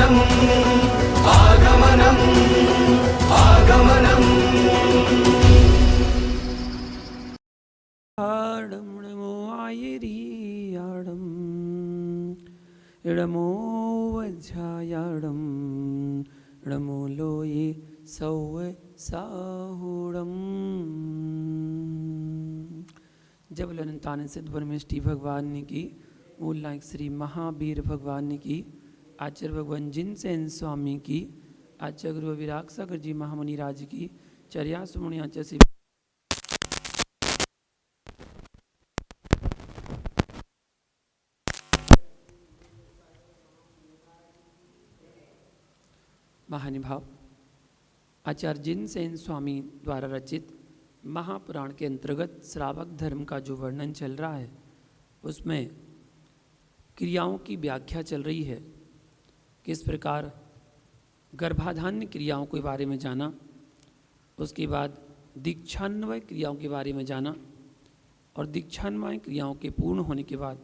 आगमनम् आगमनम् आगमनम् नमो आयिरीयाडं इडमो वज्रायाडं इडमो लोये सौव साहुडम। जब ललितानंद सिद्ध ब्रह्मेष्ठी भगवान ने की, मूल नायक श्री महावीर भगवान ने की, आचार्य भगवान जिनसेन स्वामी की, आचार्य गुरु विराग सागर जी महामुनि राज की, चर्या सुमुनि आचार्य श्री महानुभाव आचार्य जिनसेन स्वामी द्वारा रचित महापुराण के अंतर्गत श्रावक धर्म का जो वर्णन चल रहा है, उसमें क्रियाओं की व्याख्या चल रही है। किस प्रकार गर्भाधान्य क्रियाओं के बारे में जाना, उसके बाद दीक्षान्वय क्रियाओं के बारे में जाना, और दीक्षान्वय क्रियाओं के पूर्ण होने के बाद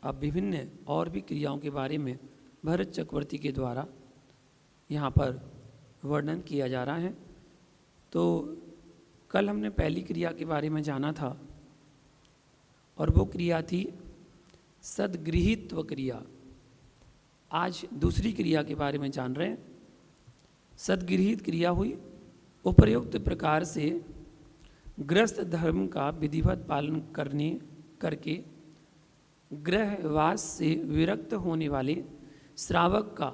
अब विभिन्न और भी क्रियाओं के बारे में भरत चक्रवर्ती के द्वारा यहाँ पर वर्णन किया जा रहा है। तो कल हमने पहली क्रिया के बारे में जाना था, और वो क्रिया थी सद्गृहीत्व क्रिया। आज दूसरी क्रिया के बारे में जान रहे हैं। सद्गृहीत क्रिया हुई उपर्युक्त प्रकार से गृहस्थ धर्म का विधिवत पालन करके गृहवास से विरक्त होने वाले श्रावक का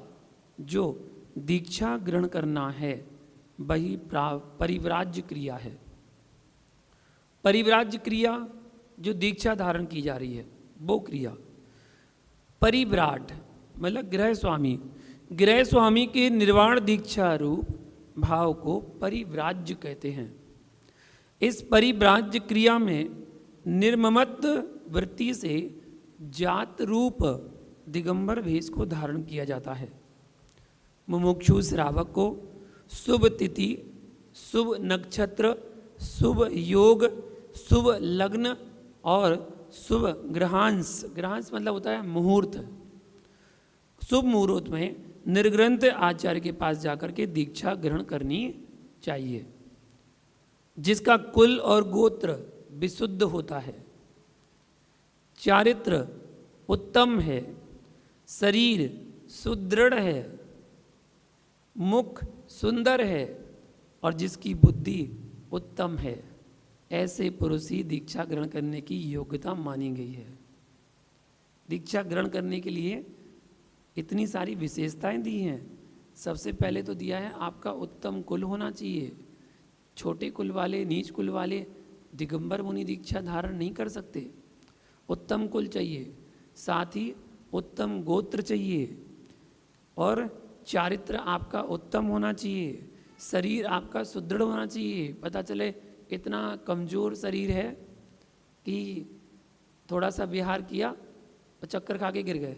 जो दीक्षा ग्रहण करना है, वही परिव्राज्य क्रिया है। परिव्राज्य क्रिया जो दीक्षा धारण की जा रही है, वो क्रिया परिव्राट मतलब गृह स्वामी के निर्वाण दीक्षा रूप भाव को परिव्राज्य कहते हैं। इस परिव्राज्य क्रिया में निर्ममत्व वृत्ति से जात रूप दिगंबर भेष को धारण किया जाता है। मुमुक्षु श्रावक को शुभ तिथि, शुभ नक्षत्र, शुभ योग, शुभ लग्न और शुभ ग्रहांश मतलब होता है मुहूर्त, शुभ मुहूर्त में निर्ग्रंथ आचार्य के पास जाकर के दीक्षा ग्रहण करनी चाहिए, जिसका कुल और गोत्र विशुद्ध होता है, चारित्र उत्तम है, शरीर सुदृढ़ है, मुख सुंदर है और जिसकी बुद्धि उत्तम है। ऐसे पुरुष ही दीक्षा ग्रहण करने की योग्यता मानी गई है। दीक्षा ग्रहण करने के लिए इतनी सारी विशेषताएं दी हैं। सबसे पहले तो दिया है आपका उत्तम कुल होना चाहिए। छोटे कुल वाले, नीच कुल वाले दिगंबर मुनि दीक्षा धारण नहीं कर सकते। उत्तम कुल चाहिए, साथ ही उत्तम गोत्र चाहिए, और चारित्र आपका उत्तम होना चाहिए, शरीर आपका सुदृढ़ होना चाहिए। पता चले इतना कमज़ोर शरीर है कि थोड़ा सा विहार किया और चक्कर खा के गिर गए,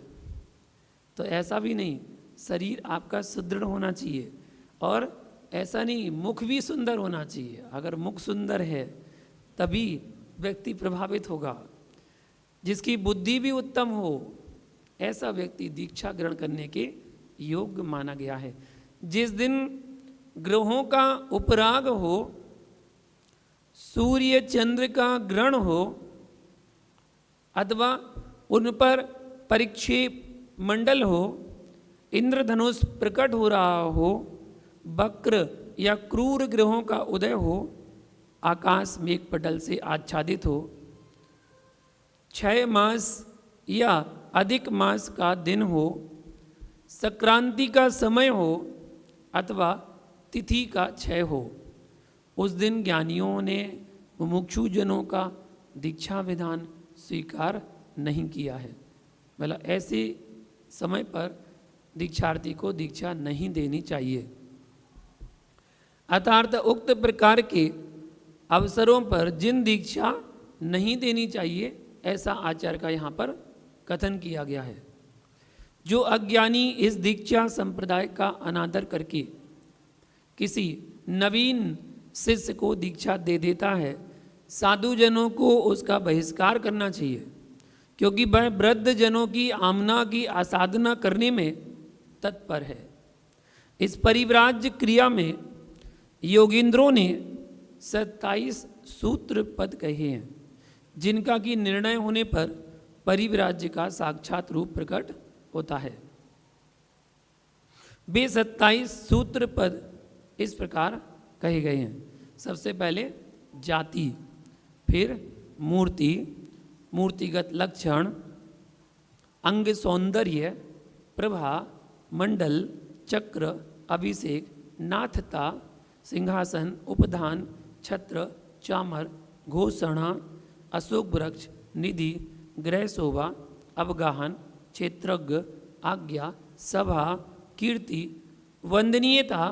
तो ऐसा भी नहीं। शरीर आपका सुदृढ़ होना चाहिए, और ऐसा नहीं मुख भी सुंदर होना चाहिए। अगर मुख सुंदर है तभी व्यक्ति प्रभावित होगा। जिसकी बुद्धि भी उत्तम हो, ऐसा व्यक्ति दीक्षा ग्रहण करने के योग्य माना गया है। जिस दिन ग्रहों का उपराग हो, सूर्य चंद्र का ग्रहण हो, अथवा उन पर परिक्षेप मंडल हो, इंद्रधनुष प्रकट हो रहा हो, वक्र या क्रूर ग्रहों का उदय हो, आकाश मेघपटल से आच्छादित हो, 6 मास या अधिक मास का दिन हो, संक्रांति का समय हो अथवा तिथि का क्षय हो, उस दिन ज्ञानियों ने मुमुक्षुजनों का दीक्षा विधान स्वीकार नहीं किया है। मतलब ऐसे समय पर दीक्षार्थी को दीक्षा नहीं देनी चाहिए। अर्थात उक्त प्रकार के अवसरों पर जिन दीक्षा नहीं देनी चाहिए, ऐसा आचार्य का यहाँ पर कथन किया गया है। जो अज्ञानी इस दीक्षा संप्रदाय का अनादर करके किसी नवीन शिष्य को दीक्षा दे देता है, साधुजनों को उसका बहिष्कार करना चाहिए, क्योंकि वह वृद्ध जनों की आमना की आसाधना करने में तत्पर है। इस परिव्राज्य क्रिया में योगींद्रों ने 27 सूत्र पद कहे हैं, जिनका कि निर्णय होने पर परिव्राज्य का साक्षात रूप प्रकट होता है। वे 27 सूत्र पद इस प्रकार कहे गए हैं। सबसे पहले जाति, फिर मूर्ति, मूर्तिगत लक्षण, अंग सौंदर्य, प्रभा, मंडल, चक्र, अभिषेक, नाथता, सिंहासन, उपधान, छत्र, चामर, घोषणा, अशोक वृक्ष, निधि, ग्रह शोभा, अवगाहन, क्षेत्रज्ञ, आज्ञा, सभा, कीर्ति, वंदनीयता,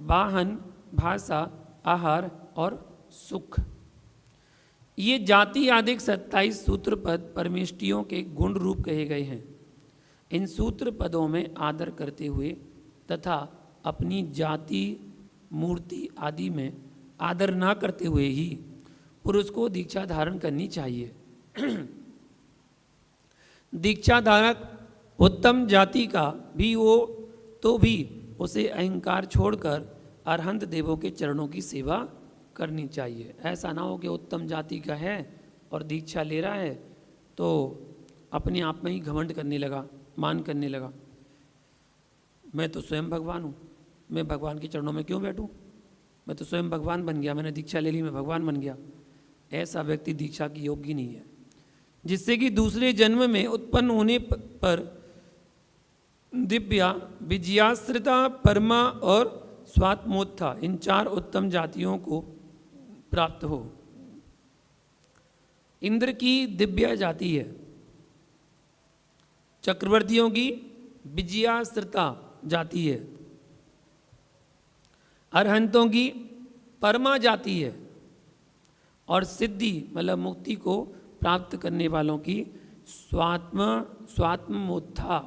वाहन, भाषा, आहार और सुख। ये जाति आदि 27 सूत्र पद परमेष्टियों के गुण रूप कहे गए हैं। इन सूत्र पदों में आदर करते हुए तथा अपनी जाति, मूर्ति आदि में आदर ना करते हुए ही पुरुष को दीक्षा धारण करनी चाहिए। दीक्षा धारक उत्तम जाति का भी हो तो भी उसे अहंकार छोड़कर अरहंत देवों के चरणों की सेवा करनी चाहिए। ऐसा ना हो कि उत्तम जाति का है और दीक्षा ले रहा है तो अपने आप में ही घमंड करने लगा, मान करने लगा, मैं तो स्वयं भगवान हूँ, मैं भगवान के चरणों में क्यों बैठूँ, मैं तो स्वयं भगवान बन गया, मैंने दीक्षा ले ली, मैं भगवान बन गया। ऐसा व्यक्ति दीक्षा की योग्य नहीं है, जिससे कि दूसरे जन्म में उत्पन्न होने पर दिव्या, विजयाश्रिता, परमा और स्वात्मोत्था, इन 4 उत्तम जातियों को प्राप्त हो। इंद्र की दिव्या जाति है, चक्रवर्तियों की विजयाश्रिता जाति है, अरहंतों की परमा जाति है और सिद्धि मतलब मुक्ति को प्राप्त करने वालों की स्वात्मोत्था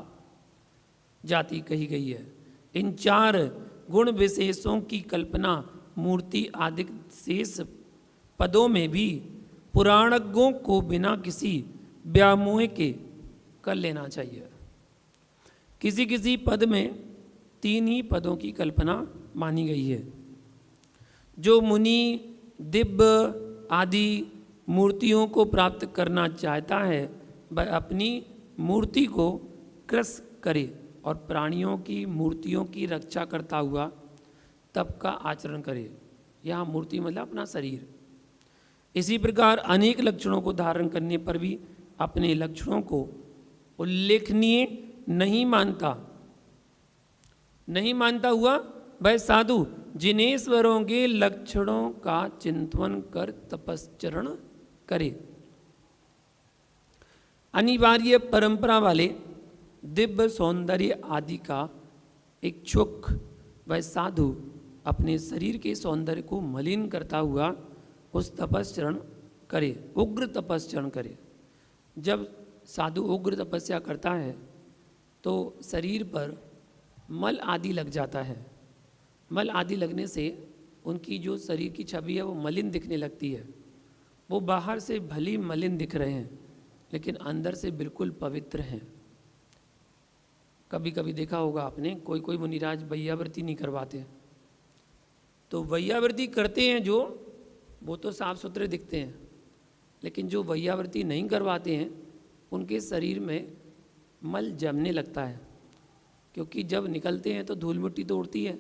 जाति कही गई है। इन 4 गुण विशेषों की कल्पना मूर्ति आदि शेष पदों में भी पुराणज्ञों को बिना किसी व्यामोह के कर लेना चाहिए। किसी किसी पद में 3 ही पदों की कल्पना मानी गई है। जो मुनि दिव्य आदि मूर्तियों को प्राप्त करना चाहता है वह अपनी मूर्ति को कृश करे और प्राणियों की मूर्तियों की रक्षा करता हुआ तप का आचरण करे। यहाँ मूर्ति मतलब अपना शरीर। इसी प्रकार अनेक लक्षणों को धारण करने पर भी अपने लक्षणों को उल्लेखनीय नहीं मानता हुआ वह साधु जिनेश्वरों के लक्षणों का चिंतन कर तपश्चरण करे। अनिवार्य परंपरा वाले दिव्य सौंदर्य आदि का इच्छुक वह साधु अपने शरीर के सौंदर्य को मलिन करता हुआ उस तपस्चरण करे, उग्र तपस्चरण करे। जब साधु उग्र तपस्या करता है तो शरीर पर मल आदि लग जाता है। मल आदि लगने से उनकी जो शरीर की छवि है वो मलिन दिखने लगती है। वो बाहर से भली मलिन दिख रहे हैं लेकिन अंदर से बिल्कुल पवित्र हैं। कभी कभी देखा होगा आपने, कोई कोई मुनिराज वैयावृत्ति नहीं करवाते, तो वैयावृत्ति करते हैं जो वो तो साफ सुथरे दिखते हैं, लेकिन जो वैयावृत्ति नहीं करवाते हैं उनके शरीर में मल जमने लगता है। क्योंकि जब निकलते हैं तो धूल मिट्टी तो उड़ती है,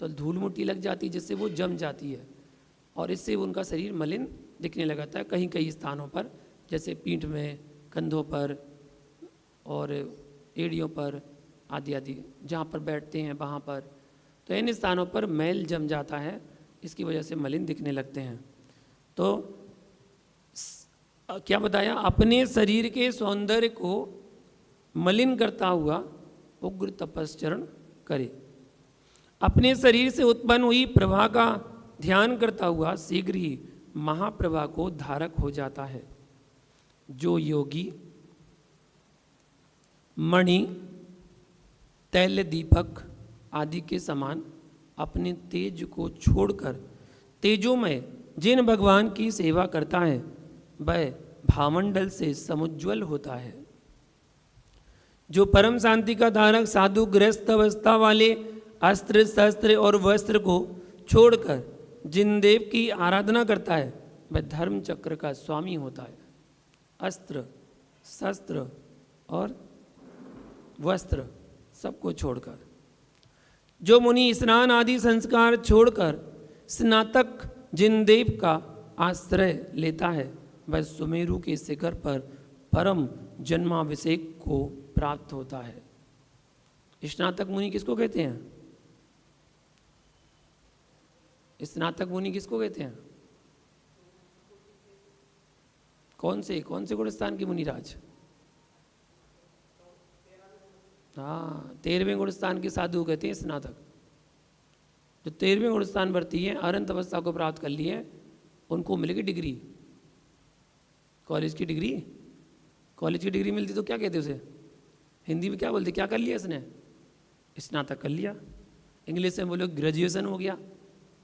तो धूल मिट्टी लग जाती है जिससे वो जम जाती है और इससे उनका शरीर मलिन दिखने लगता है। कहीं कहीं स्थानों पर जैसे पीठ में, कंधों पर और एड़ियों पर आदि आदि जहाँ पर बैठते हैं वहाँ पर, तो इन स्थानों पर मैल जम जाता है, इसकी वजह से मलिन दिखने लगते हैं। तो क्या बताया, अपने शरीर के सौंदर्य को मलिन करता हुआ उग्र तपस्चरण करे। अपने शरीर से उत्पन्न हुई प्रभा का ध्यान करता हुआ शीघ्र ही महाप्रभा को धारक हो जाता है। जो योगी मणि, तैल दीपक आदि के समान अपने तेज को छोड़कर तेजोमय जिन भगवान की सेवा करता है वह भामंडल से समुज्वल होता है। जो परम शांति का धारक साधु गृहस्थ अवस्था वाले अस्त्र शस्त्र और वस्त्र को छोड़कर जिन देव की आराधना करता है वह धर्म चक्र का स्वामी होता है। अस्त्र शस्त्र और वस्त्र सबको छोड़कर। जो मुनि स्नान आदि संस्कार छोड़कर स्नातक जिन देव का आश्रय लेता है वह सुमेरु के शिखर पर परम जन्माभिषेक को प्राप्त होता है। स्नातक मुनि किसको कहते हैं? स्नातक मुनि किसको कहते हैं? कौन से गुणस्थान के मुनिराज? हाँ, 13वें गुणस्थान के साधु कहते हैं स्नातक। जो 13वें गुणस्थान वर्ती है, अनंत अवस्था को प्राप्त कर ली है, उनको मिलेगी डिग्री, कॉलेज की डिग्री। कॉलेज की डिग्री मिलती तो क्या कहते उसे? हिंदी में क्या बोलते? क्या कर लिया इसने? स्नातक कर लिया। इंग्लिश में बोलोगे ग्रेजुएशन हो गया,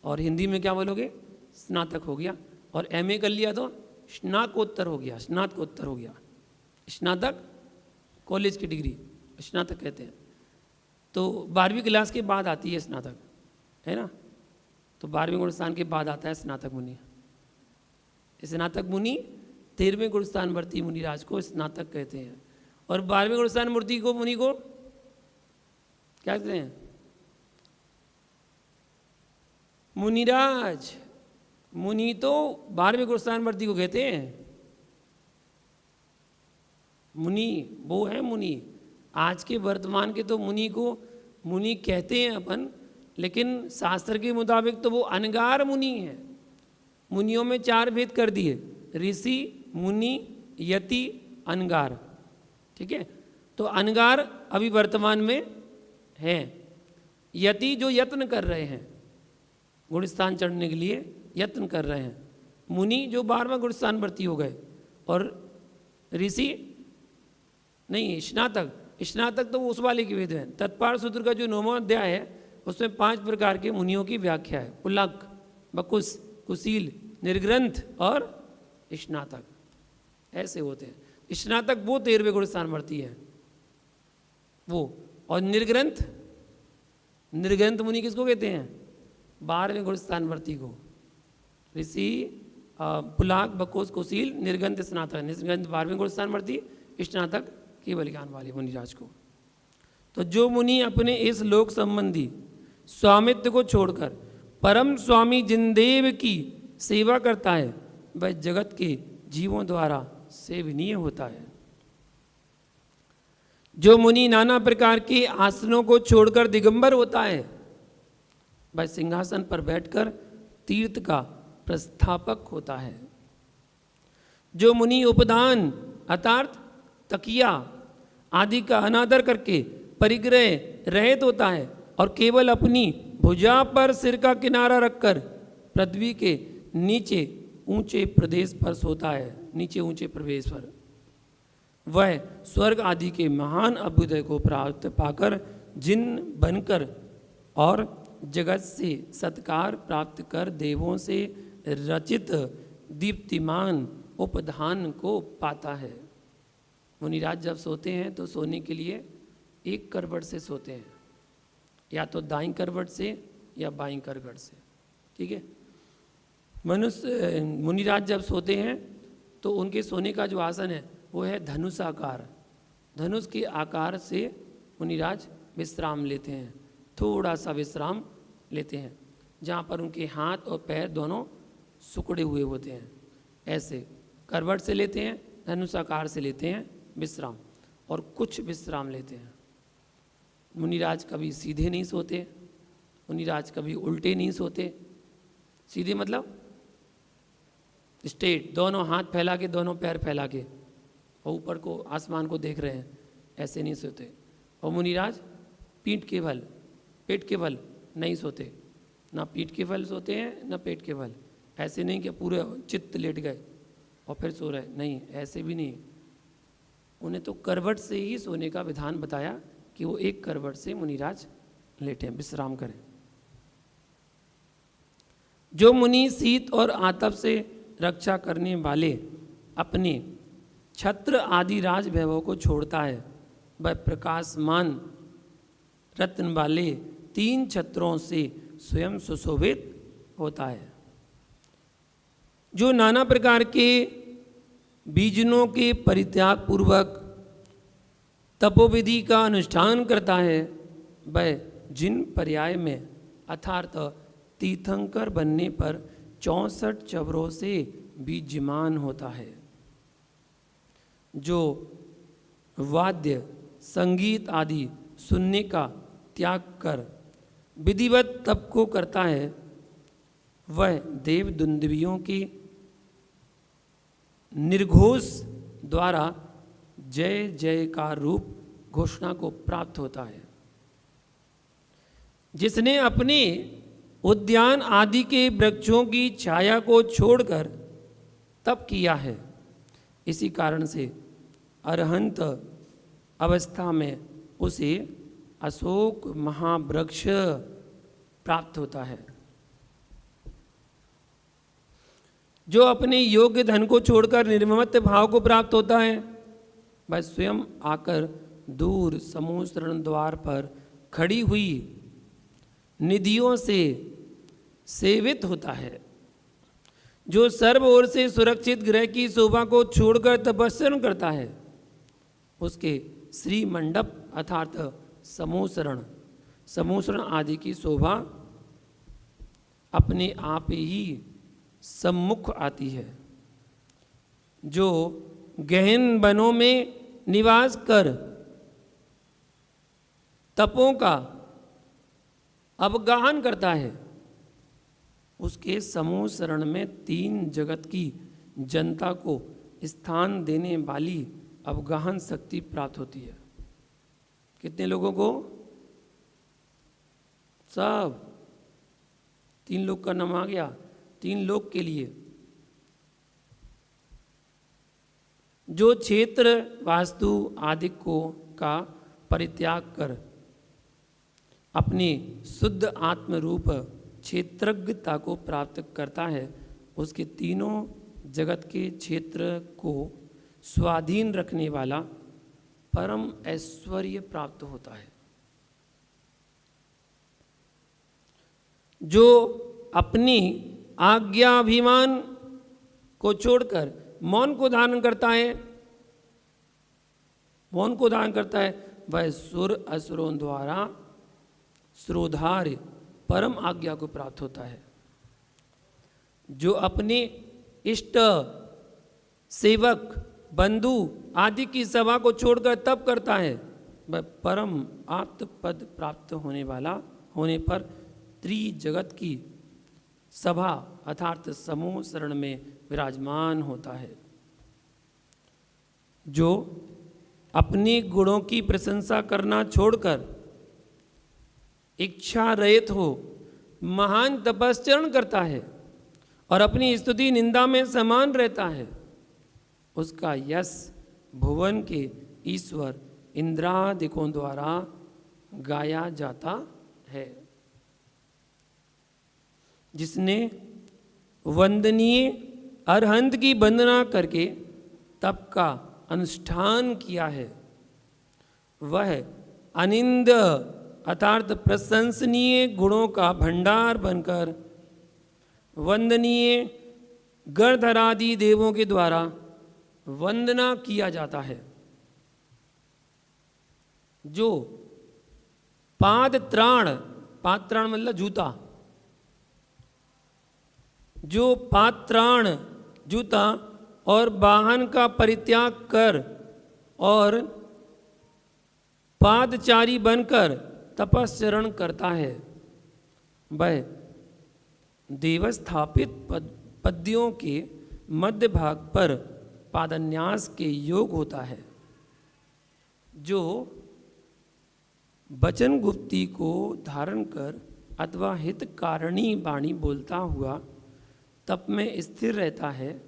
और हिंदी में क्या बोलोगे? स्नातक हो गया। और एमए कर लिया तो स्नातकोत्तर हो गया, स्नातकोत्तर हो गया। स्नातक कॉलेज की डिग्री स्नातक कहते हैं। तो 12वीं क्लास के बाद आती है स्नातक, है ना? तो 12वें गुणस्थान के बाद आता है स्नातक मुनि। स्नातक मुनि 13वें गुणस्थान वर्ती मुनिराज को स्नातक कहते हैं। और 12वें गुणस्थान मूर्ति को मुनि को क्या कहते हैं? मुनिराज। मुनि तो 12वें गुणस्थान वर्ती को कहते हैं। मुनि वो है मुनि। आज के वर्तमान के तो मुनि को मुनि कहते हैं अपन, लेकिन शास्त्र के मुताबिक तो वो अनगार मुनि है। मुनियों में 4 भेद कर दिए, ऋषि, मुनि, यति, अनगार। ठीक है? तो अनगार अभी वर्तमान में है। यति जो यत्न कर रहे हैं गुणस्थान चढ़ने के लिए, यत्न कर रहे हैं। मुनि जो 12वां गुणस्थान वर्ती हो गए। और ऋषि नहीं, स्नातक तो उस वाले के वेद हैं। तत्पार सूत्र का जो 9वां अध्याय है उसमें 5 प्रकार के मुनियों की व्याख्या है। पुलक, बकुस, कुशील, निर्ग्रंथ और स्नातक, ऐसे होते हैं। स्नातक वो 13वें गुणस्थान वर्ती है वो। और निर्ग्रंथ मुनि किसको कहते हैं? 12वें गुणस्थान वर्ती को। ऋषि, पुलाक, बकोस, कुशील, निर्ग्रंथ, स्नातक। निर्ग्रंथ 12वें गुणस्थान वर्ती, स्नातक केवल ज्ञान वाले मुनिराज को। तो जो मुनि अपने इस लोक संबंधी स्वामित्व को छोड़कर परम स्वामी जिनदेव की सेवा करता है वह जगत के जीवों द्वारा सेवनीय होता है। जो मुनि नाना प्रकार के आसनों को छोड़कर दिगंबर होता है वह सिंहासन पर बैठकर तीर्थ का प्रस्थापक होता है। जो मुनि उपदान अर्थात तकिया आदि का अनादर करके परिग्रह रहित होता है और केवल अपनी भुजा पर सिर का किनारा रखकर पृथ्वी के नीचे ऊंचे प्रदेश पर सोता है, नीचे ऊंचे प्रदेश पर, वह स्वर्ग आदि के महान अभ्युदय को प्राप्त पाकर जिन बनकर और जगत से सत्कार प्राप्त कर देवों से रचित दीप्तिमान उपधान को पाता है। मुनिराज जब सोते हैं तो सोने के लिए एक करवट से सोते हैं, या तो दाईं करवट से या बाईं करवट से। ठीक है? मुनिराज जब सोते हैं तो उनके सोने का जो आसन है वो है धनुष आकार। धनुष के आकार से मुनिराज विश्राम लेते हैं, थोड़ा सा विश्राम लेते हैं, जहाँ पर उनके हाथ और पैर दोनों सुकड़े हुए होते हैं। ऐसे करवट से लेते हैं, धनुष आकार से लेते हैं विश्राम, और कुछ विश्राम लेते हैं। मुनिराज कभी सीधे नहीं सोते, मुनिराज कभी उल्टे नहीं सोते। सीधे मतलब स्ट्रेट, दोनों हाथ फैला के, दोनों पैर फैला के, और ऊपर को आसमान को देख रहे हैं, ऐसे नहीं सोते। और मुनिराज पीठ के बल, पेट के बल नहीं सोते, ना पीठ के बल सोते हैं ना पेट के बल। ऐसे नहीं कि पूरे चित्त लेट गए और फिर सो रहे, नहीं, ऐसे भी नहीं। उन्हें तो करवट से ही सोने का विधान बताया कि वो एक करवट से मुनिराज लेटें, विश्राम करें। जो मुनि शीत और आतप से रक्षा करने वाले अपने छत्र आदि राज वैभव को छोड़ता है वह प्रकाशमान रत्न वाले 3 छत्रों से स्वयं सुशोभित होता है। जो नाना प्रकार के बीजनों के परित्याग पूर्वक तपोविधि का अनुष्ठान करता है, वह जिन पर्याय में अर्थात तीर्थंकर बनने पर 64 चवरों से बीजमान होता है। जो वाद्य संगीत आदि सुनने का त्याग कर विधिवत तप को करता है, वह देव दुंदुभियों की निर्घोष द्वारा जय जयकार रूप घोषणा को प्राप्त होता है। जिसने अपने उद्यान आदि के वृक्षों की छाया को छोड़कर तप किया है, इसी कारण से अरहंत अवस्था में उसे अशोक महावृक्ष प्राप्त होता है। जो अपने योग्य धन को छोड़कर निर्ममत्व भाव को प्राप्त होता है, वह स्वयं आकर दूर समुद्रण द्वार पर खड़ी हुई निधियों से सेवित होता है। जो सर्व ओर से सुरक्षित ग्रह की शोभा को छोड़कर तपस्या करता है, उसके श्री मंडप अर्थात समूसरण आदि की शोभा अपने आप ही सम्मुख आती है। जो गहन वनों में निवास कर तपों का अवगाहन करता है, उसके समूह शरण में 3 जगत की जनता को स्थान देने वाली अवगाहन शक्ति प्राप्त होती है। कितने लोगों को? सब 3 लोग का नाम आ गया। 3 लोग के लिए जो क्षेत्र वास्तु आदि को का परित्याग कर अपनी शुद्ध आत्म रूप क्षेत्रज्ञता को प्राप्त करता है, उसके तीनों जगत के क्षेत्र को स्वाधीन रखने वाला परम ऐश्वर्य प्राप्त होता है। जो अपनी आज्ञाभिमान को छोड़कर मौन को धारण करता है, वह सुर असुरों द्वारा श्रोधार्य परम आज्ञा को प्राप्त होता है। जो अपने इष्ट सेवक बंधु आदि की सभा को छोड़कर तप करता है, वह परम आप्त पद प्राप्त होने पर त्रिजगत की सभा अर्थात समूह शरण में विराजमान होता है। जो अपने गुणों की प्रशंसा करना छोड़कर इच्छा रहित हो महान तपस्चरण करता है और अपनी स्तुति निंदा में समान रहता है, उसका यश भुवन के ईश्वर इंद्रादिकों द्वारा गाया जाता है। जिसने वंदनीय अरहंत की वंदना करके तप का अनुष्ठान किया है, वह अनिंद अर्थात प्रशंसनीय गुणों का भंडार बनकर वंदनीय गणधरादि देवों के द्वारा वंदना किया जाता है। जो पादत्राण मतलब जूता, जो पात्राण जूता और वाहन का परित्याग कर और पादचारी बनकर तपस्चरण करता है, वह देवस्थापित पद्यों के मध्य भाग पर पादन्यास के योग होता है। जो वचन गुप्ती को धारण कर अथवा हितकारिणी वाणी बोलता हुआ तप में स्थिर रहता है,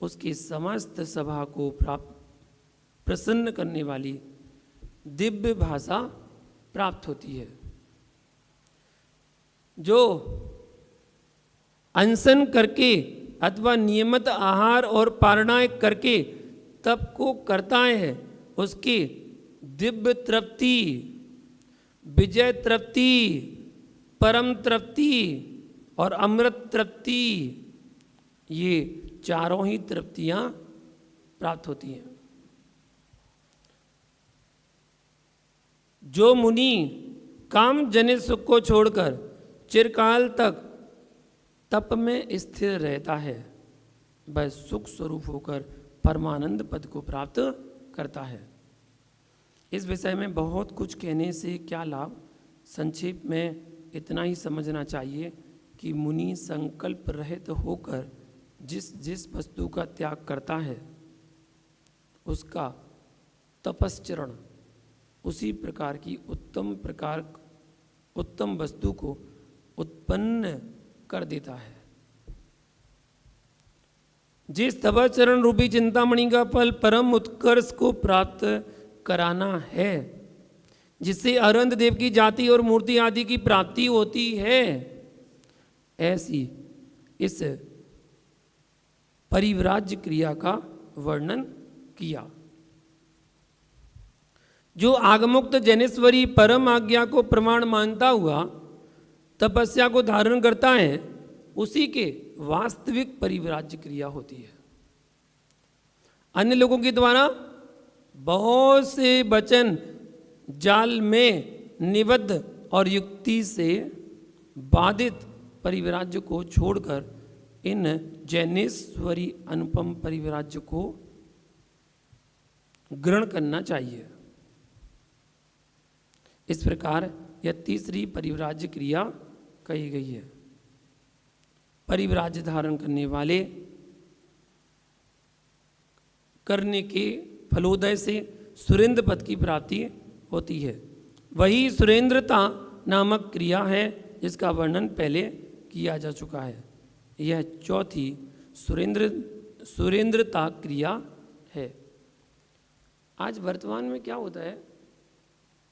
उसकी समस्त सभा को प्रसन्न करने वाली दिव्य भाषा प्राप्त होती है। जो अनशन करके अथवा नियमित आहार और पारणाय करके तप को करता है, उसकी दिव्य तृप्ति, विजय तृप्ति परम तृप्ति और अमृत तृप्ति, ये चारों ही तृप्तियां प्राप्त होती हैं। जो मुनि काम जनित सुख को छोड़कर चिरकाल तक तप में स्थिर रहता है, वह सुख स्वरूप होकर परमानंद पद को प्राप्त करता है। इस विषय में बहुत कुछ कहने से क्या लाभ, संक्षेप में इतना ही समझना चाहिए कि मुनि संकल्प रहित होकर जिस जिस वस्तु का त्याग करता है, उसका तपश्चरण उसी प्रकार की उत्तम वस्तु को उत्पन्न कर देता है। जिस तपश्चरण रूपी चिंतामणि का फल परम उत्कर्ष को प्राप्त कराना है, जिससे अरविंद देव की जाति और मूर्ति आदि की प्राप्ति होती है, ऐसी इस परिव्राज्य क्रिया का वर्णन किया। जो आगमुक्त जैनेश्वरी परम आज्ञा को प्रमाण मानता हुआ तपस्या को धारण करता है, उसी के वास्तविक परिव्राज्य क्रिया होती है। अन्य लोगों के द्वारा बहुत से वचन जाल में निबद्ध और युक्ति से बाधित परिव्राज्य को छोड़कर इन जैनेश्वरी अनुपम परिव्राज्य को ग्रहण करना चाहिए। इस प्रकार यह तीसरी परिव्राज्य क्रिया कही गई है। परिव्राज्य धारण करने वाले करने के फलोदय से सुरेंद्र पद की प्राप्ति होती है। वही सुरेंद्रता नामक क्रिया है जिसका वर्णन पहले किया जा चुका है। यह चौथी सुरेंद्रता क्रिया है। आज वर्तमान में क्या होता है,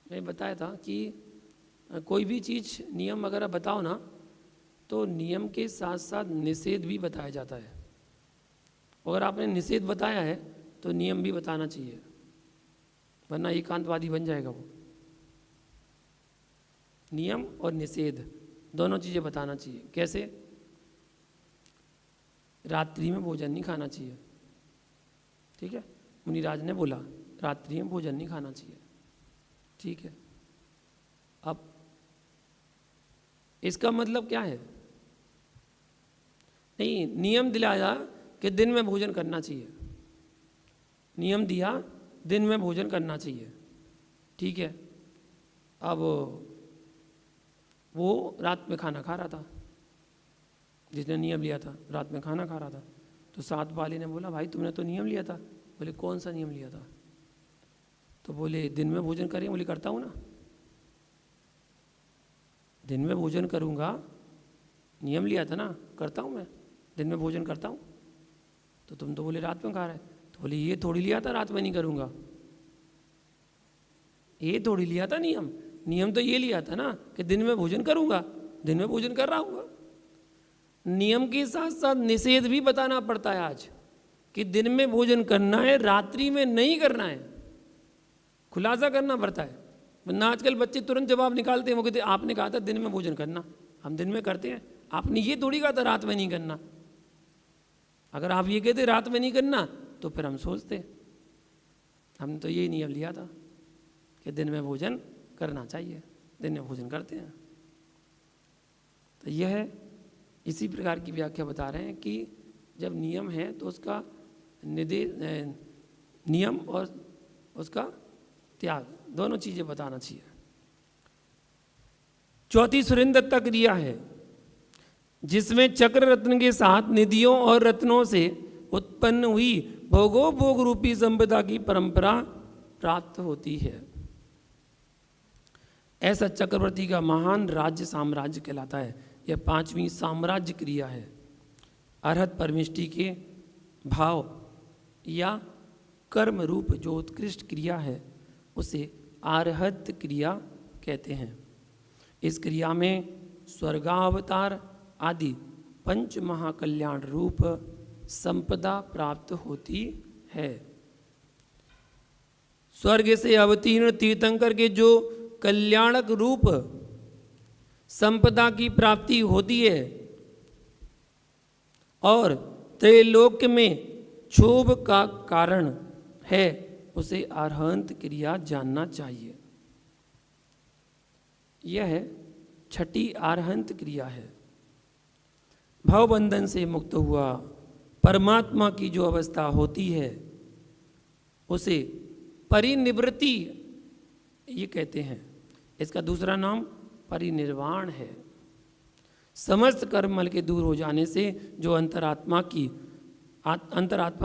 मैं बताया था कि कोई भी चीज़ नियम वगैरह बताओ ना, तो नियम के साथ साथ निषेध भी बताया जाता है। अगर आपने निषेध बताया है तो नियम भी बताना चाहिए, वरना एकांतवादी बन जाएगा वो। नियम और निषेध दोनों चीज़ें बताना चाहिए। कैसे? रात्रि में भोजन नहीं खाना चाहिए, ठीक है, मुनिराज ने बोला रात्रि में भोजन नहीं खाना चाहिए, ठीक है। अब इसका मतलब क्या है? नहीं, नियम दिलाया कि दिन में भोजन करना चाहिए, नियम दिया दिन में भोजन करना चाहिए, ठीक है। अब वो रात में खाना खा रहा था, जिसने नियम लिया था रात में खाना खा रहा था, तो साथ वाले ने बोला भाई तुमने तो नियम लिया था। बोले कौन सा नियम लिया था? तो बोले दिन में भोजन करें। बोले करता हूँ ना, दिन में भोजन करूँगा, नियम लिया था ना, करता हूँ मैं, दिन में भोजन करता हूँ। तो तुम तो बोले रात में खा रहे। तो बोले ये थोड़ी लिया था रात में नहीं करूँगा, ये थोड़ी लिया था नियम। नियम तो ये लिया था ना कि दिन में भोजन करूँगा, दिन में भोजन कर रहा हूँ। नियम के साथ साथ निषेध भी बताना पड़ता है आज, कि दिन में भोजन करना है, रात्रि में नहीं करना है, खुलासा करना पड़ता है। वरना आजकल बच्चे तुरंत जवाब निकालते हैं, वो कहते आपने कहा था दिन में भोजन करना, हम दिन में करते हैं, आपने ये थोड़ी कहा था रात में नहीं करना। अगर आप ये कहते रात में नहीं करना तो फिर हम सोचते हमने तो यही नियम लिया था कि दिन में भोजन करना चाहिए, दिन में भोजन करते हैं। तो यह इसी प्रकार की व्याख्या बता रहे हैं कि जब नियम है तो उसका नियम और उसका त्याग दोनों चीजें बताना चाहिए। चौथी सुरेंद्रता क्रिया है, जिसमें चक्र रत्न के साथ निधियों और रत्नों से उत्पन्न हुई भोगोपभोग रूपी संपदा की परंपरा प्राप्त होती है। ऐसा चक्रवर्ती का महान राज्य साम्राज्य कहलाता है। यह पांचवी साम्राज्य क्रिया है। अर्हत परमिष्टि के भाव या कर्म रूप जो उत्कृष्ट क्रिया है उसे आर्हत क्रिया कहते हैं। इस क्रिया में स्वर्गावतार आदि पंच महाकल्याण रूप संपदा प्राप्त होती है। स्वर्ग से अवतीर्ण तीर्थंकर के जो कल्याणक रूप संपदा की प्राप्ति होती है और त्रैलोक्य में क्षोभ का कारण है, उसे अरहंत क्रिया जानना चाहिए। यह छठी अरहंत क्रिया है। भवबंधन से मुक्त हुआ परमात्मा की जो अवस्था होती है उसे परिनिवृत्ति ये कहते हैं। इसका दूसरा नाम परिनिर्वाण है। समस्त कर्मल के दूर हो जाने से जो अंतरात्मा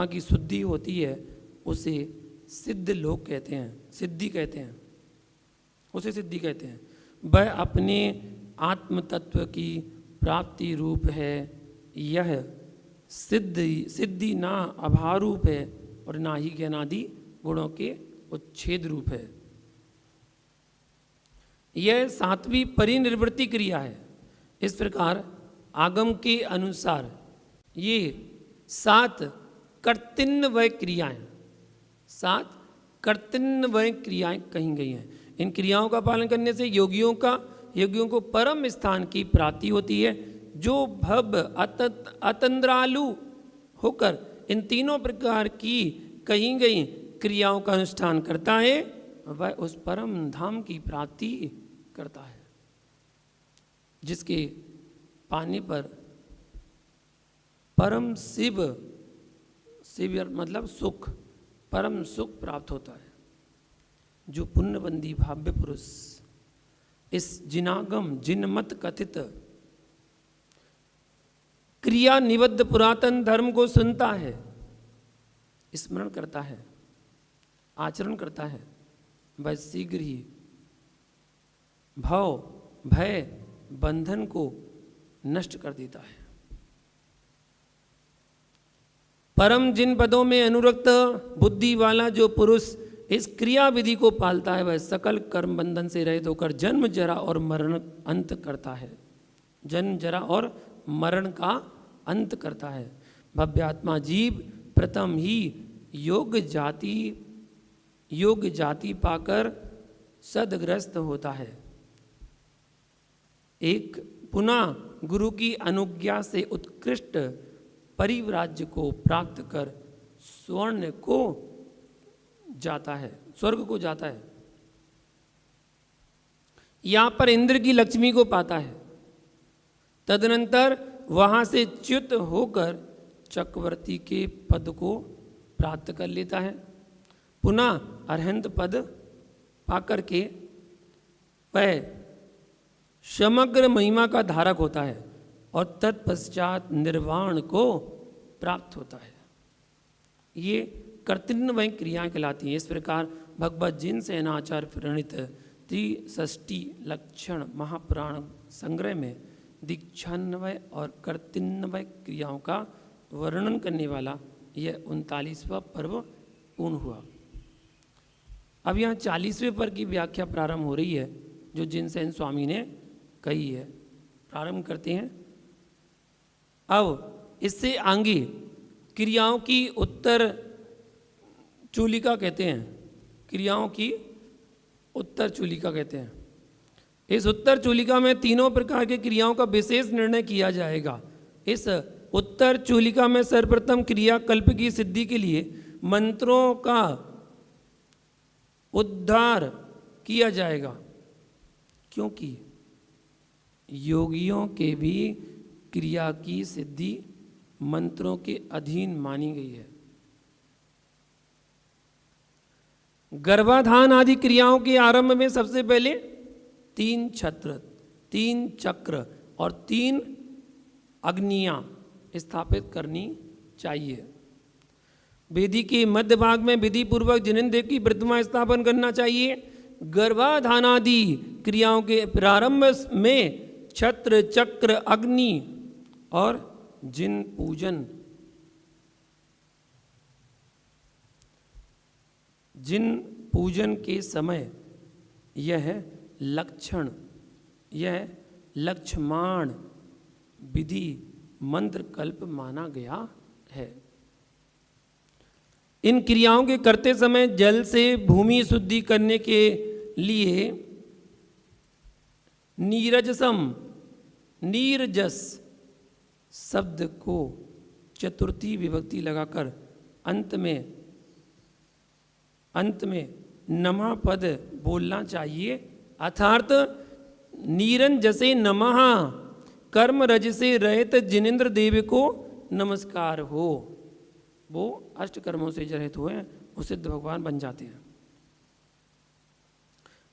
की शुद्धि होती है उसे सिद्ध लोग कहते हैं, सिद्धि कहते हैं, उसे सिद्धि कहते हैं। वह अपने आत्म तत्व की प्राप्ति रूप है। यह सिद्धि ना अभाव रूप है और ना ही ज्ञानादि गुणों के उच्छेद रूप है। यह सातवीं परिनिवृत्ति क्रिया है। इस प्रकार आगम के अनुसार ये 7 कर्तन्वय क्रियाएं, 7 कर्तन्वय क्रियाएं कही गई हैं। इन क्रियाओं का पालन करने से योगियों को परम स्थान की प्राप्ति होती है। जो भव अतंद्रालु होकर इन तीनों प्रकार की कही गई क्रियाओं का अनुष्ठान करता है वह उस परम धाम की प्राप्ति करता है, जिसके पाने पर परम शिव मतलब सुख, परम सुख प्राप्त होता है। जो पुण्यबंदी भाव्य पुरुष इस जिनागम जिनमत कथित क्रिया निबद्ध पुरातन धर्म को सुनता है, स्मरण करता है, आचरण करता है, वह शीघ्र ही भव भय बंधन को नष्ट कर देता है। परम जिन पदों में अनुरक्त बुद्धि वाला जो पुरुष इस क्रिया विधि को पालता है वह सकल कर्म बंधन से रहित होकर जन्म जरा और मरण अंत करता है, जन्म जरा और मरण का अंत करता है। भव्यात्मा जीव प्रथम ही योग जाति पाकर सदग्रस्त होता है। एक पुनः गुरु की अनुज्ञा से उत्कृष्ट परिव्राज्य को प्राप्त कर स्वर्ग को जाता है। यहां पर इंद्र की लक्ष्मी को पाता है। तदनंतर वहां से च्युत होकर चक्रवर्ती के पद को प्राप्त कर लेता है। पुनः अरहंत पद पाकर के वह समग्र महिमा का धारक होता है और तत्पश्चात निर्वाण को प्राप्त होता है। ये कर्तन्वय क्रियाएं कहलाती हैं। इस प्रकार भगवत जिन सेनाचार्य प्रणीत त्रिषष्टि लक्षण महापुराण संग्रह में दीक्षान्वय और कर्तन्वय क्रियाओं का वर्णन करने वाला यह 39वां पर्व पूर्ण हुआ। अब यहाँ 40वें पर्व की व्याख्या प्रारंभ हो रही है जो जिनसेन स्वामी ने कही है। प्रारंभ करते हैं। अब इससे आगे क्रियाओं की उत्तर चूलिका कहते हैं, क्रियाओं की उत्तर चूलिका कहते हैं। इस उत्तर चूलिका में तीनों प्रकार की क्रियाओं का विशेष निर्णय किया जाएगा। इस उत्तर चूलिका में सर्वप्रथम क्रियाकल्प की सिद्धि के लिए मंत्रों का उद्धार किया जाएगा, क्योंकि योगियों के भी क्रिया की सिद्धि मंत्रों के अधीन मानी गई है। गर्भाधान आदि क्रियाओं के आरंभ में सबसे पहले 3 छत्र, 3 चक्र और 3 अग्नियां स्थापित करनी चाहिए। वेदी के मध्य भाग में विधि पूर्वक जिनेंद्र की प्रतिमा स्थापन करना चाहिए। गर्भाधानादि क्रियाओं के प्रारंभ में छत्र, चक्र, अग्नि और जिन पूजन के समय यह लक्ष्मण विधि मंत्र कल्प माना गया है। इन क्रियाओं के करते समय जल से भूमि शुद्धि करने के लिए नीरजसम, नीरजस शब्द को चतुर्थी विभक्ति लगाकर अंत में नमः पद बोलना चाहिए। अर्थात नीरंजसे नमः, कर्म रज से रहित जिनेन्द्र देव को नमस्कार हो। वो अष्ट कर्मों से रहित हुए वो सिद्ध भगवान बन जाते हैं।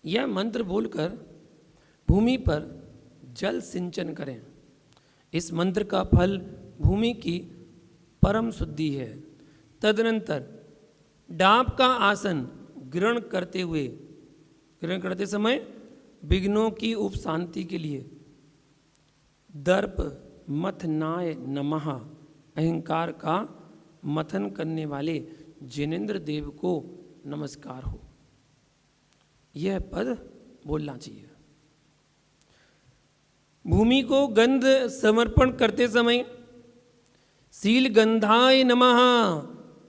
यह मंत्र बोलकर भूमि पर जल सिंचन करें। इस मंत्र का फल भूमि की परम शुद्धि है। तदनंतर डाब का आसन ग्रहण करते समय विघ्नों की उपशांति के लिए दर्प मथनाय नमः, अहंकार का मथन करने वाले जिनेन्द्र देव को नमस्कार हो। यह पद बोलना चाहिए। भूमि को गंध समर्पण करते समय शील गंधाय नमः,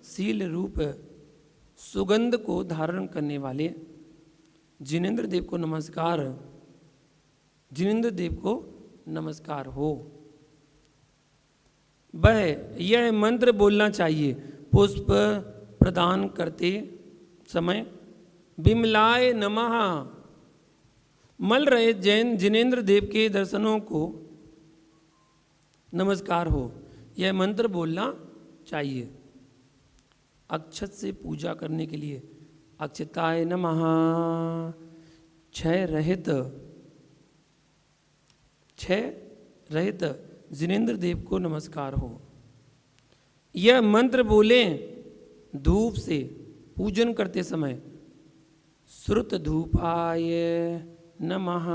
शील रूप सुगंध को धारण करने वाले जिनेन्द्र देव को नमस्कार, जिनेन्द्र देव को नमस्कार हो। वह यह मंत्र बोलना चाहिए। पुष्प प्रदान करते समय विमलाय नमः, मल रहे जैन जिनेन्द्र देव के दर्शनों को नमस्कार हो। यह मंत्र बोलना चाहिए। अक्षत से पूजा करने के लिए अक्षताय नमः, क्षय रहित जिनेन्द्र देव को नमस्कार हो। यह मंत्र बोलें धूप से पूजन करते समय श्रुत धूपाय नमः,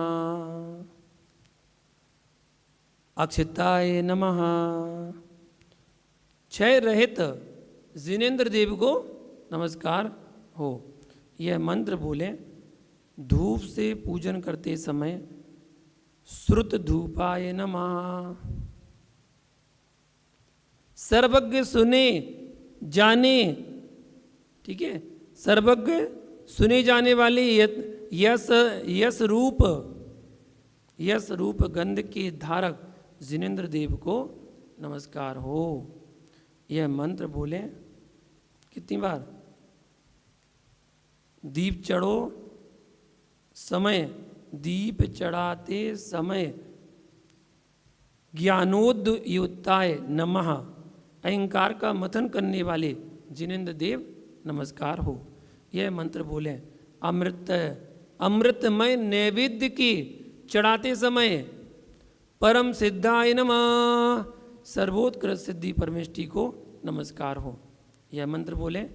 अक्षताय नमः, क्षय रहित जिनेन्द्र देव को नमस्कार हो। यह मंत्र बोलें धूप से पूजन करते समय श्रुत धूपाय नमः। सर्वज्ञ सुने जाने, ठीक है, सर्वज्ञ सुने जाने वाले यश रूप गंध के धारक जिनेन्द्र देव को नमस्कार हो। यह मंत्र बोलें कितनी बार? दीप चढ़ाते समय ज्ञानोदयुक्ताय नमः, अहंकार का मथन करने वाले जिनेन्द्र देव नमस्कार हो। यह मंत्र बोलें अमृतमय नैवेद्य की चढ़ाते समय परम सिद्धाय नमः, सर्वोत्कृष्ट सिद्धि परमेष्टि को नमस्कार हो। यह मंत्र बोलें।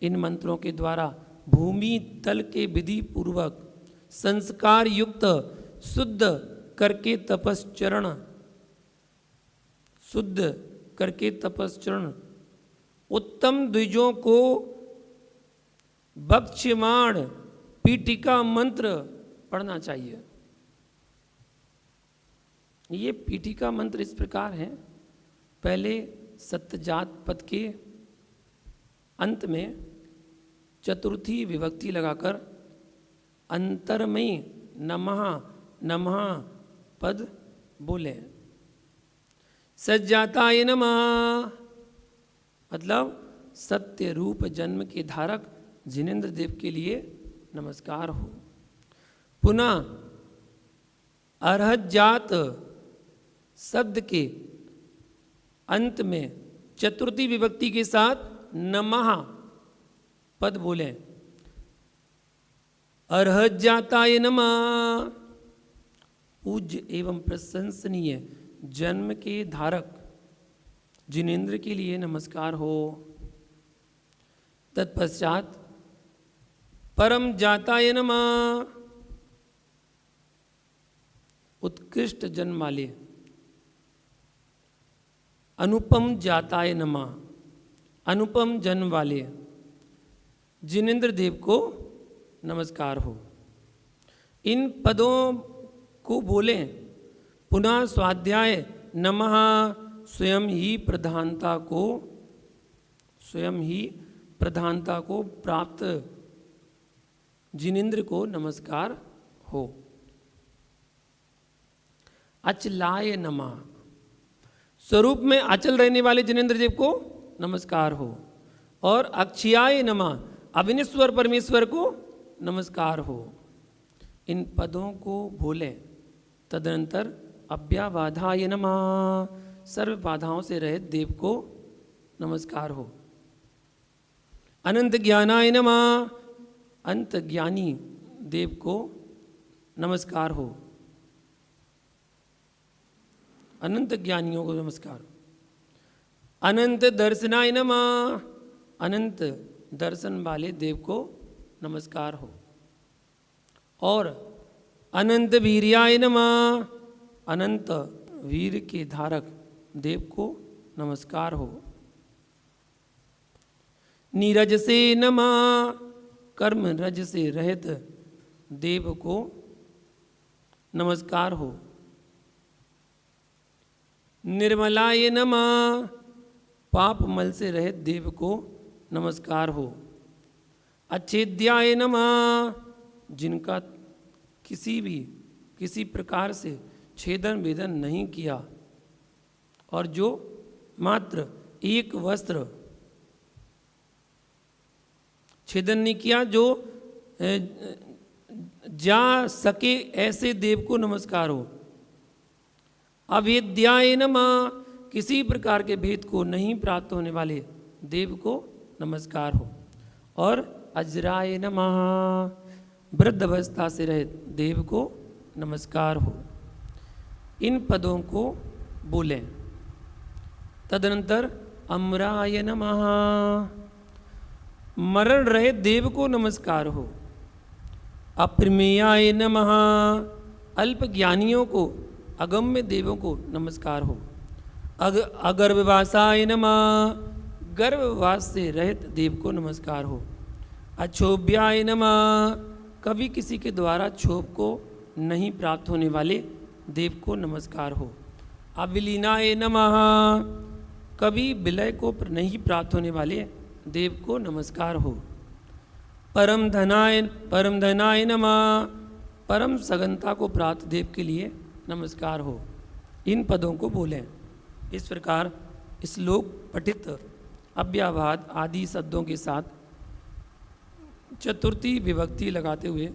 इन मंत्रों के द्वारा भूमि तल के विधि पूर्वक संस्कार युक्त शुद्ध करके तपश्चरण उत्तम द्विजों को बक्ष्यमाण पीठिका मंत्र पढ़ना चाहिए। ये पीठिका मंत्र इस प्रकार है। पहले सत्यजात पद के अंत में चतुर्थी विभक्ति लगाकर अंतर में नमः नमः पद बोले। सज्जाताय नमः मतलब सत्य रूप जन्म के धारक जिनेन्द्र देव के लिए नमस्कार हो। पुनः अर्हत जात शब्द के अंत में चतुर्थी विभक्ति के साथ नमः पद बोलें। अर्हत जाताय नमः पूज्य एवं प्रशंसनीय जन्म के धारक जिनेन्द्र के लिए नमस्कार हो। तत्पश्चात परम जाताय नमः उत्कृष्ट जन्म वाले अनुपम जाताय नमः अनुपम जन्म वाले जिनेन्द्र देव को नमस्कार हो। इन पदों को बोलें। पुनः स्वाध्याय नमः स्वयं ही प्रधानता को प्राप्त जिनेन्द्र को नमस्कार हो। अचलाय नमः, स्वरूप में अचल रहने वाले जिनेंद्र देव को नमस्कार हो। और अक्षयाय नमः, अविनेश्वर परमेश्वर को नमस्कार हो। इन पदों को बोलें। तदनंतर अव्याबाधाय नमः, सर्व बाधाओं से रहित देव को नमस्कार हो। अनंत ज्ञानाय नमः, अंत ज्ञानी देव को नमस्कार हो। अनंत ज्ञानियों को नमस्कार। अनंत दर्शनाय नमः, अनंत दर्शन वाले देव को नमस्कार हो। और अनंत वीर्याय नमः, अनंत वीर के धारक देव को नमस्कार हो। नीरज से नमः, कर्म रज से रहित देव को नमस्कार हो। निर्मलाय नमः, पाप मल से रहित देव को नमस्कार हो। अच्छेद्याय नमः, जिनका किसी प्रकार से छेदन वेदन नहीं किया और जो मात्र एक वस्त्र छेदन नहीं किया, जो जा सके ऐसे देव को नमस्कार हो। अवेद्याय नमः, किसी प्रकार के भेद को नहीं प्राप्त होने वाले देव को नमस्कार हो। और अजराय नमः, वृद्ध अवस्था से रहित देव को नमस्कार हो। इन पदों को बोलें। तदनंतर अमराय नमः, मरण रहित देव को नमस्कार हो। अप्रमेयाय नमः, अल्प ज्ञानियों को अगम्य देवों को नमस्कार हो। अगर्भवासाय नमः, गर्भवास से रहित देव को नमस्कार हो। अक्षोभ्याय नमः, कभी किसी के द्वारा क्षोभ को नहीं प्राप्त होने वाले देव को नमस्कार हो। अविलीनाय नमः, कभी विलय को नहीं प्राप्त होने वाले देव को नमस्कार हो। परम धनाय नमः, परम सघनता को प्राप्त देव के लिए नमस्कार हो। इन पदों को बोलें। इस प्रकार श्लोक पठित अव्याभाद आदि शब्दों के साथ चतुर्थी विभक्ति लगाते हुए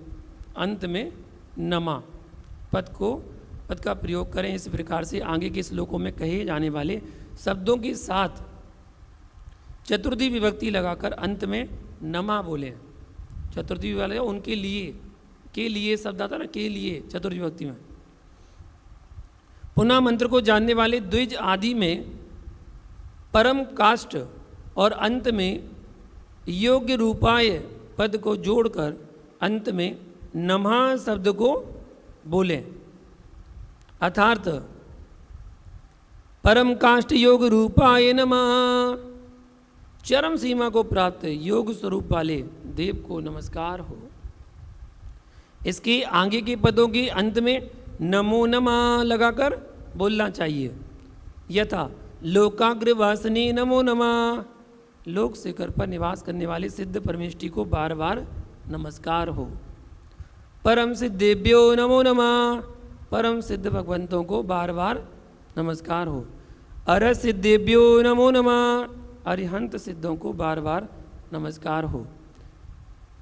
अंत में नमा पद का प्रयोग करें। इस प्रकार से आगे के श्लोकों में कहे जाने वाले शब्दों के साथ चतुर्थी विभक्ति लगाकर अंत में नमा बोलें। चतुर्थी विभक्ति उनके लिए, के लिए शब्द आता ना, के लिए चतुर्थी विभक्ति में। पुनः मंत्र को जानने वाले द्विज आदि में परम काष्ठ और अंत में योग्य रूपाय पद को जोड़कर अंत में नमः शब्द को बोलें। अर्थात परम काष्ठ योग रूपाय नमः, चरम सीमा को प्राप्त योग स्वरूप वाले देव को नमस्कार हो। इसके आगे के पदों के अंत में नमो नमः लगाकर बोलना चाहिए। यथा लोकाग्र वासनी नमो नमः, लोक शिखर पर निवास करने वाले सिद्ध परमेष्टि को बार बार नमस्कार हो। परम सिद्धेभ्यो नमो नमः, परम सिद्ध भगवंतों को बार बार नमस्कार हो। अरहत सिद्धेभ्यो नमो नमः, अरिहंत सिद्धों को बार बार नमस्कार हो।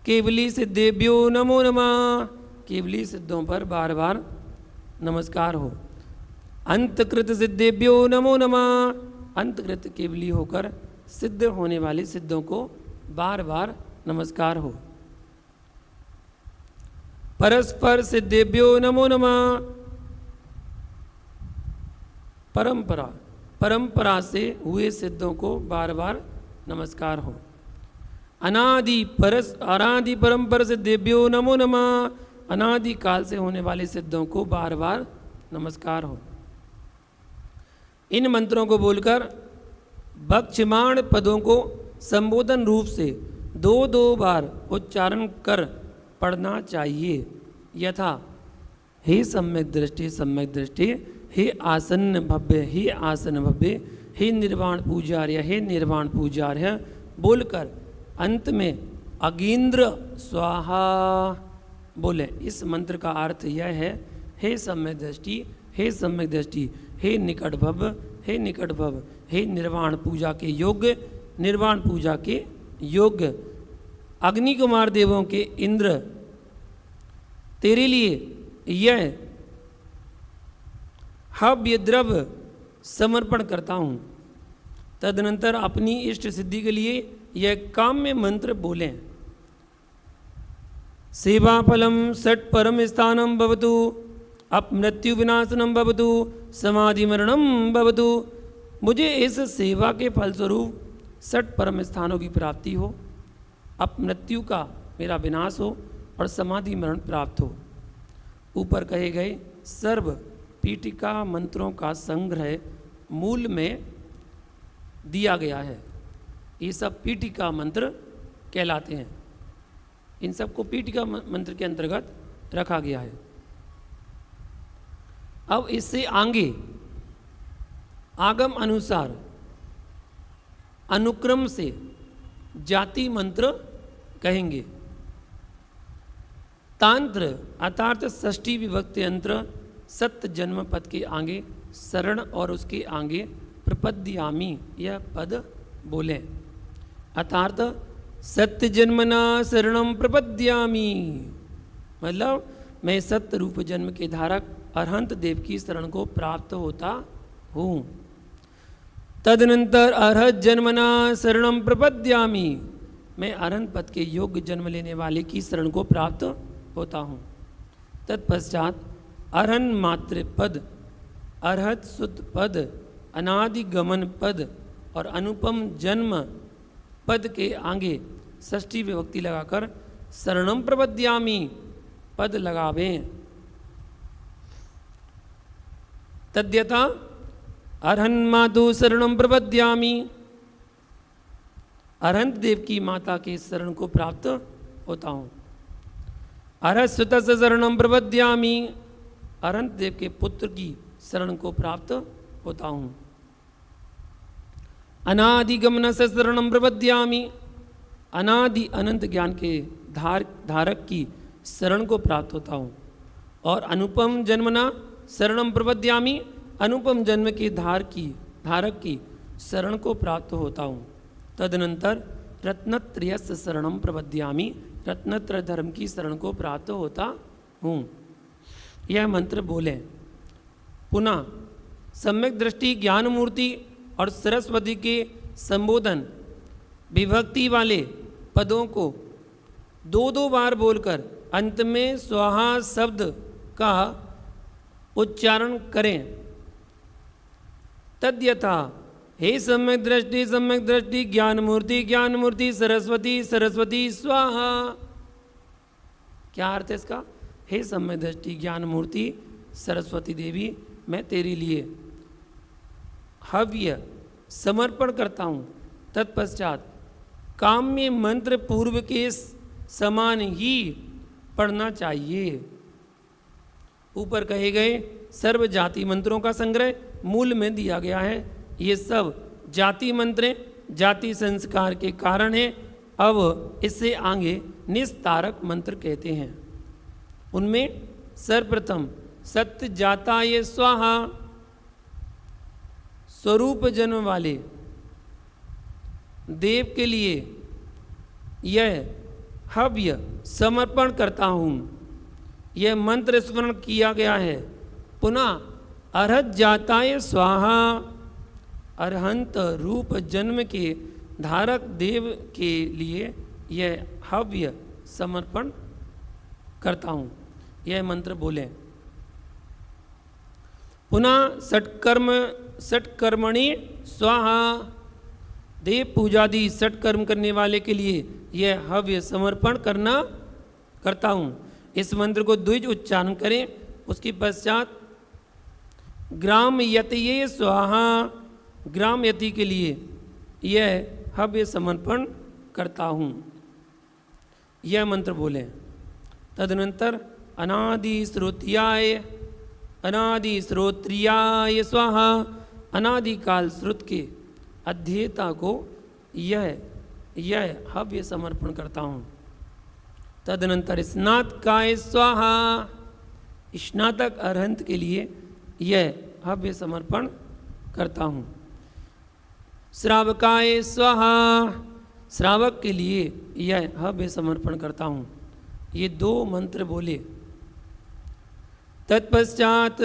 केवली सिद्धेभ्यो नमो नमः, केवली सिद्धों पर बार बार नमस्कार हो। अंतकृत सिद्धेभ्यो नमो नमः, अंतकृत केवली होकर सिद्ध होने वाले सिद्धों को बार बार नमस्कार हो। परस्पर सिद्धेभ्यो नमो नमः, परंपरा से हुए सिद्धों को बार बार नमस्कार हो। अनादि परंपर सिद्धेभ्यो नमो नमः, अनादि काल से होने वाले सिद्धों को बार बार नमस्कार हो। इन मंत्रों को बोलकर भक्ष्यमाण पदों को संबोधन रूप से 2-2 बार उच्चारण कर पढ़ना चाहिए। यथा हे सम्यक दृष्टि, हे आसन्न भव्य, हे निर्वाण पूजार्य बोलकर अंत में अगींद्र स्वाहा बोले। इस मंत्र का अर्थ यह है, हे सम्यक दृष्टि, हे सम्यक दृष्टि, हे निकट भव, हे निकट भव, हे निर्वाण पूजा के योग्य, निर्वाण पूजा के योग्य अग्नि कुमार देवों के इंद्र, तेरे लिए यह हव्य द्रव्य समर्पण करता हूँ। तदनंतर अपनी इष्ट सिद्धि के लिए यह काम्य मंत्र बोलें। सेवा फलम षट परम स्थानम भवतु, अपमृत्यु विनाशनम भवतु, समाधि मरणम भवतु। मुझे इस सेवा के फलस्वरूप षट परम स्थानों की प्राप्ति हो, अपमृत्यु का मेरा विनाश हो और समाधि मरण प्राप्त हो। ऊपर कहे गए सर्व पीठिका मंत्रों का संग्रह मूल में दिया गया है। ये सब पीठिका मंत्र कहलाते हैं। इन सबको पीठिका मंत्र के अंतर्गत रखा गया है। अब इससे आगे आगम अनुसार अनुक्रम से जाति मंत्र कहेंगे। तांत्र अर्थात षष्ठी विभक्ति यंत्र सत्य जन्म पद के आगे शरण और उसके आगे प्रपद्यामी यह पद बोले। अर्थात सत्य जन्मना शरणम प्रपद्यामी, मतलब मैं सत्य रूप जन्म के धारक अरहंत देव की शरण को प्राप्त होता हूँ। तदनंतर अरहत जन्मना शरणम प्रपद्यामी, मैं अरहंत पद के योग्य जन्म लेने वाले की शरण को प्राप्त होता हूँ। तत्पश्चात अरहन मात्र पद, अरहत शुद्ध पद, अनादि गमन पद और अनुपम जन्म पद के आगे षष्ठी विभक्ति लगाकर शरणम प्रपद्यामी पद लगावें। तद्यथा अरहन मातु शरणम प्रपद्यामी, अरहंत देव की माता के शरण को प्राप्त होता हूँ। अरहत सुत शरणम प्रपद्यामी, अरहंत देव के पुत्र की शरण को प्राप्त होता हूँ। अनादि गमन से शरणम प्रपद्यामी, अनादि अनंत ज्ञान के धारक की शरण को प्राप्त होता हूँ। और अनुपम जन्मना शरणम प्रपद्यामी, अनुपम जन्म के धारक की शरण को प्राप्त होता हूँ। तदनंतर रत्नत्रयस्य शरणम प्रपद्यामी, रत्नत्रय धर्म की शरण को प्राप्त होता हूँ। यह मंत्र बोले। पुनः सम्यक दृष्टि, ज्ञान मूर्ति और सरस्वती के संबोधन विभक्ति वाले पदों को दो दो बार बोलकर अंत में स्वाहा शब्द का उच्चारण करें। तद्यथा हे सम्यक दृष्टि ज्ञान मूर्ति सरस्वती सरस्वती स्वाहा। क्या अर्थ है इसका? हे सम्यक दृष्टि ज्ञान मूर्ति सरस्वती देवी, मैं तेरे लिए हव्य समर्पण करता हूँ। तत्पश्चात काम्य मंत्र पूर्व के समान ही पढ़ना चाहिए। ऊपर कहे गए सर्व जाति मंत्रों का संग्रह मूल में दिया गया है। ये सब जाति मंत्र जाति संस्कार के कारण है। अब इससे आगे निस्तारक मंत्र कहते हैं। उनमें सर्वप्रथम सत्य जाता ये स्वाहा, स्वरूप जन्म वाले देव के लिए यह हव्य समर्पण करता हूँ। यह मंत्र स्मरण किया गया है। पुनः अरहत जाताय स्वाहा, अरहंत रूप जन्म के धारक देव के लिए यह हव्य समर्पण करता हूँ। यह मंत्र बोले। पुनः षटकर्मणि स्वाहा, देव पूजादि षटकर्म करने वाले के लिए यह हव्य समर्पण करता हूँ। इस मंत्र को द्विज उच्चारण करें। उसके पश्चात ग्राम यतये स्वाहा, ग्राम यति के लिए यह हव्य समर्पण करता हूँ। यह मंत्र बोले। तदनंतर अनादि श्रोत्रियाय स्वाहा, अनादिकाल श्रुत के अध्येता को यह हव्य समर्पण करता हूँ। तदनंतर स्नातकाय स्वाहा, स्नातक अरहंत के लिए यह हव्य समर्पण करता हूँ। श्रावकाय स्वाहा, श्रावक के लिए यह हव्य समर्पण करता हूँ। ये 2 मंत्र बोले। तत्पश्चात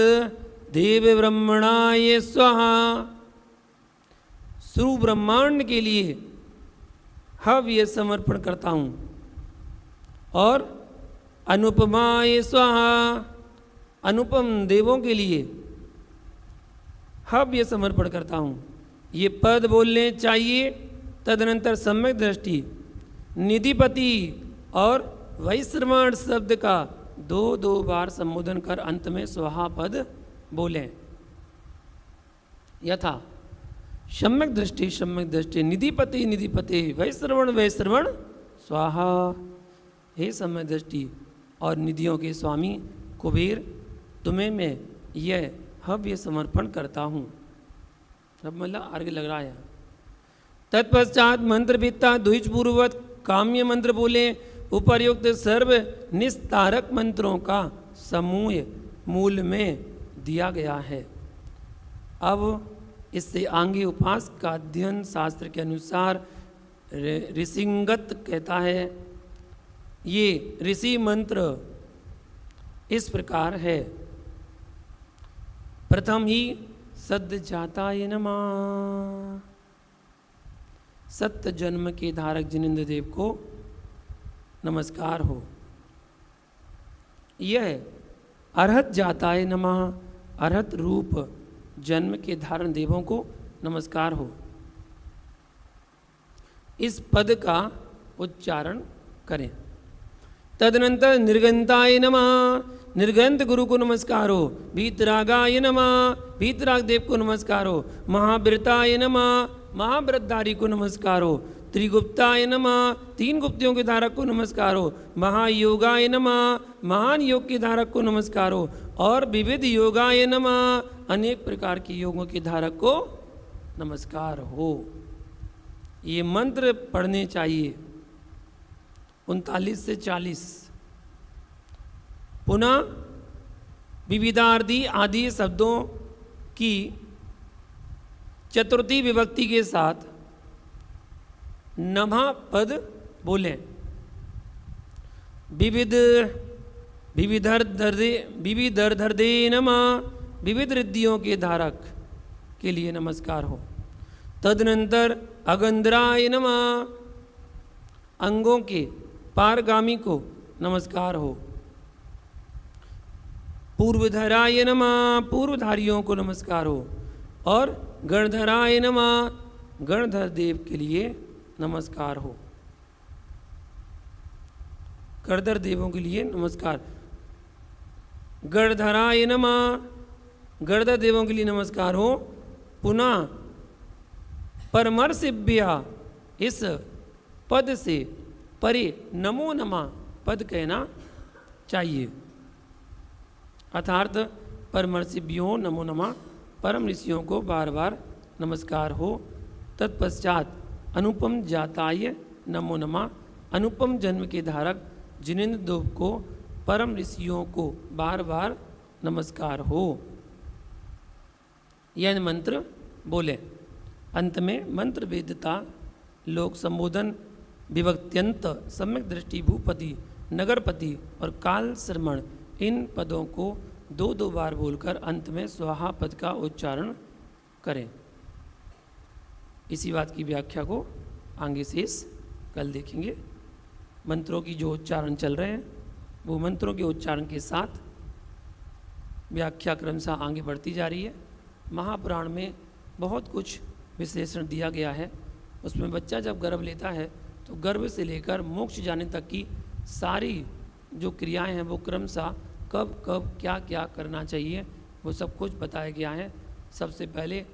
देव ब्रह्मणाय स्वाहा, सुरु ब्रह्मांड के लिए हव्य समर्पण करता हूँ। और अनुपमाय स्वाहा, अनुपम देवों के लिए हव्य समर्पण करता हूँ। ये पद बोलने चाहिए। तदनंतर सम्यक दृष्टि, निधिपति और वैश्रवण शब्द का 2-2 बार संबोधन कर अंत में स्वाहा पद बोलें। यथा सम्यक दृष्टि, निधिपति निधिपति, वैश्रवण स्वाहा। हे सम्यक दृष्टि और निधियों के स्वामी कुबेर, तुम्हें मैं यह हव्य समर्पण करता हूँ। अब मतलब अर्घ्य लग रहा है। तत्पश्चात मंत्र वित्ता द्विजपूर्वक काम्य मंत्र बोले। उपर्युक्त सर्व निस्तारक मंत्रों का समूह मूल में दिया गया है। अब इससे आगे उपास का अध्ययन शास्त्र के अनुसार ऋषिंगत कहता है। ये ऋषि मंत्र इस प्रकार है। प्रथम ही सद्य जाताय नमः, सत्य जन्म के धारक जिनेंद्र देव को नमस्कार हो। यह अर्हत जाताय नमः, अर्हत रूप जन्म के धारण देवों को नमस्कार हो। इस पद का उच्चारण करें। तदनंतर निर्गंताय नमः, निर्गंत गुरु को नमस्कार हो। वीतरागाय नमः, वीतराग देव को नमस्कार हो। महाव्रताय नमः, महाव्रतधारी को नमस्कार हो। त्रिगुप्ताय नमः, 3 गुप्तियों के धारक को नमस्कार हो। महायोगाय नमः, महान योग के धारक को नमस्कार हो। और विविध योगाय नमः, अनेक प्रकार के योगों के धारक को नमस्कार हो। ये मंत्र पढ़ने चाहिए 39 से 40। पुनः विविधार्थी आदि शब्दों की चतुर्थी विभक्ति के साथ नमः पद बोलें। विविधर्धर्दे नमः, विविध रिद्धियों के धारक के लिए नमस्कार हो। तदनंतर अगंधराय नमः, अंगों के पारगामी को नमस्कार हो। पूर्वधराय नमः, पूर्वधारियों को नमस्कार हो। और गणधराय नमः, गणधर देव के लिए नमस्कार हो। गणधर देवों के लिए नमस्कार। गणधराय नमः, गणधर देवों के लिए नमस्कार हो। पुनः परमर्शिभ्य, इस पद से परे नमो नमः पद कहना चाहिए। अर्थात परमर्शिभ्यो नमो नमः, परम ऋषियों को बार बार नमस्कार हो। तत्पश्चात अनुपम जाताय नमो नमः, अनुपम जन्म के धारक जिनेंद्र देव को, परम ऋषियों को बार बार नमस्कार हो। यह मंत्र बोले। अंत में मंत्र वेदता, लोक संबोधन, विभक्त्यंत, सम्यक दृष्टि, भूपति, नगरपति और काल श्रमण, इन पदों को 2-2 बार बोलकर अंत में स्वाहा पद का उच्चारण करें। इसी बात की व्याख्या को आगे शेष कल देखेंगे। मंत्रों की जो उच्चारण चल रहे हैं वो मंत्रों के उच्चारण के साथ व्याख्या क्रमशः आगे बढ़ती जा रही है। महापुराण में बहुत कुछ विश्लेषण दिया गया है। उसमें बच्चा जब गर्भ लेता है तो गर्भ से लेकर मोक्ष जाने तक की सारी जो क्रियाएं हैं वो क्रमशः कब कब क्या क्या करना चाहिए वो सब कुछ बताया गया है। सबसे पहले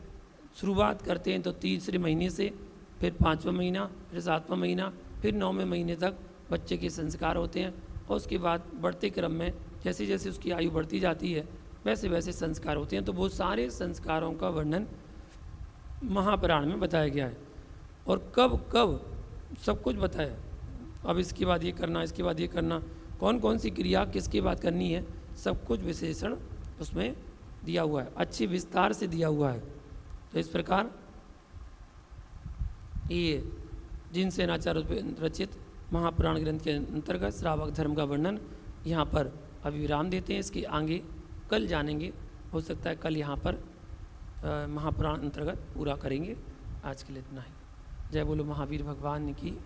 शुरुआत करते हैं तो 3रे महीने से, फिर 5वां महीना, फिर 7वां महीना, फिर 9वें महीने तक बच्चे के संस्कार होते हैं। और उसके बाद बढ़ते क्रम में जैसे जैसे उसकी आयु बढ़ती जाती है वैसे वैसे संस्कार होते हैं। तो वो सारे संस्कारों का वर्णन महापुराण में बताया गया है और कब कब सब कुछ बताया। अब इसके बाद ये करना, इसके बाद ये करना, कौन कौन सी क्रिया किसके बाद करनी है, सब कुछ विशेषण उसमें दिया हुआ है, अच्छी विस्तार से दिया हुआ है। तो इस प्रकार ये जिनसेनाचार्य रचित महापुराण ग्रंथ के अंतर्गत श्रावक धर्म का वर्णन यहाँ पर अभी विराम देते हैं। इसके आगे कल जानेंगे, हो सकता है कल यहाँ पर महापुराण अंतर्गत पूरा करेंगे। आज के लिए इतना ही। जय बोलो महावीर भगवान की।